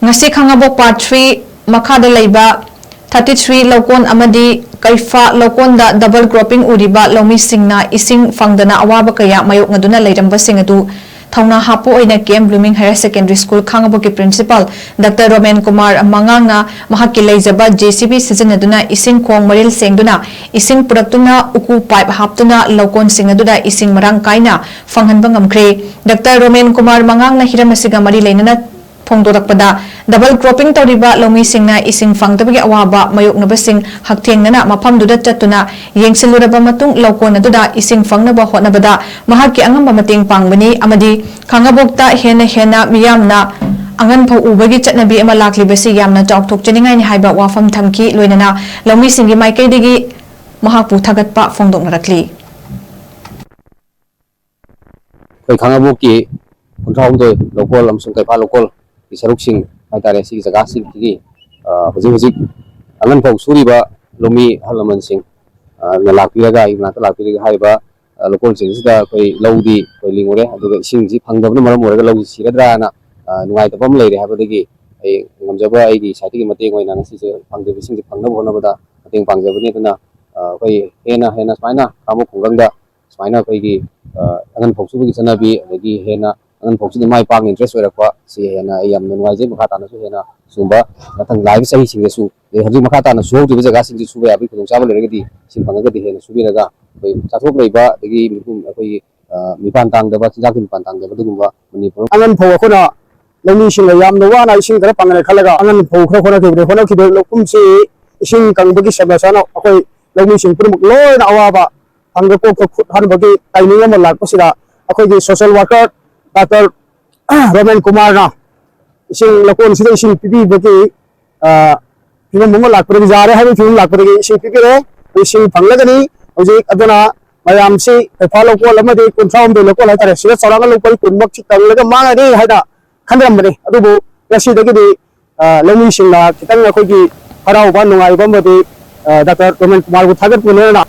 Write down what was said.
Ngasi Khangabok Part 3 Makha Da Leiba 33 Loukon Amadi Keipha Loukonda double cropping Uriba Loumi SINGNA ESING PHANGDANA AWABA kaya MAYOKNADUNA LEIRAMBA SINGADU THOUNA HAPPA OINA KM Blooming Higher Secondary School KHANGABOK Principal Dr. ROMENKUMAR MANGANG MAHAKKI LEIJABA JCB SIJINADUNA ESING KHONG MARIL SENGDUNA ESING PURAKTUNA UKU PIPE HAPTUNA LOUKON SINGADUNA ESING MARANG KAINA PHANG-HANBA NGAMKHRE Dr. ROMENKUMAR MANGANG HIRAM ASIGA MARI LEINANA Phongdorakpada double cropping tawriba Loumi SINGNA ESING PHANGDABAGI AWABA MAYOKNABASING HAKTHENGNANA MAPHAMDUDA CHATTUNA YEꯡSILLURABA MATUꯡ LOUKON ADUDA ESING PHANGNABA HOTNABADA MAHAKKI ANGAMBA MATEꯡ PAꯡBANI AMADI Khangabokta hena miyamna angan phau ubagi chatnabi ama laklibasi yamna chawthokchaningai ni haiba wafam thamki loinana Loumi SINGi maikaidagi mahakpu thagatpa phongdoknarakli koi Khangabokki kunthawdoi lokol amsung Keipha lokol Saruk-sing haitare si jaga sing ki hojik angan phau suriba Loumi halaman sing na lakpiraga ina ta lakpiraga haiba lokol sing sida koi laudi koi lingore aduga ising ji phangdabna maram oraga laudi siradra na nungai tapam leire habadagi ai ngamjaba ai gi saiti gi mateng oina na si phangde ising ji phangna bona bada mateng pangjabani tuna koi hena smaina kamu khungangda smaina koi gi angan phau subi chanabi agi hena angan phau sini mai pang interest oirakwa si hena yam nungai je makha tana su hena sumba nathang live sahi sing su le haji makha tana su hoju jaga sing ji suba abi khung chaba leragadi sin phangagadi hena subiraga koi chathok leiba dagi mikum koi mipan tang daba chak mipan tang daba dugumba manipur angan phau khona Loumi sing yam no wana ising dara pangane khalaga angan phau khona khibe lokum si ising kangbagi sabasana akoi Loumi sing purmuk loina awaba angga ko hanbagi kainina mo lakpasira akoi gi social worker Dr. ROMENKUMAR na ising lakon sida ising pipi bagi film mo lakpari jare habi film lakpari ising pipi re ising phanglagani hojik aduna mayam si Keipha lokol amadi kunthawm do lokol haitare sida saranga lokol kunmak chi tanglaga mangani haida khandram bani adubu yasidagi di Loumi sing na kitang akoi gi harau ba nungai ba madi Dr. ROMENKUMAR ku thagat punena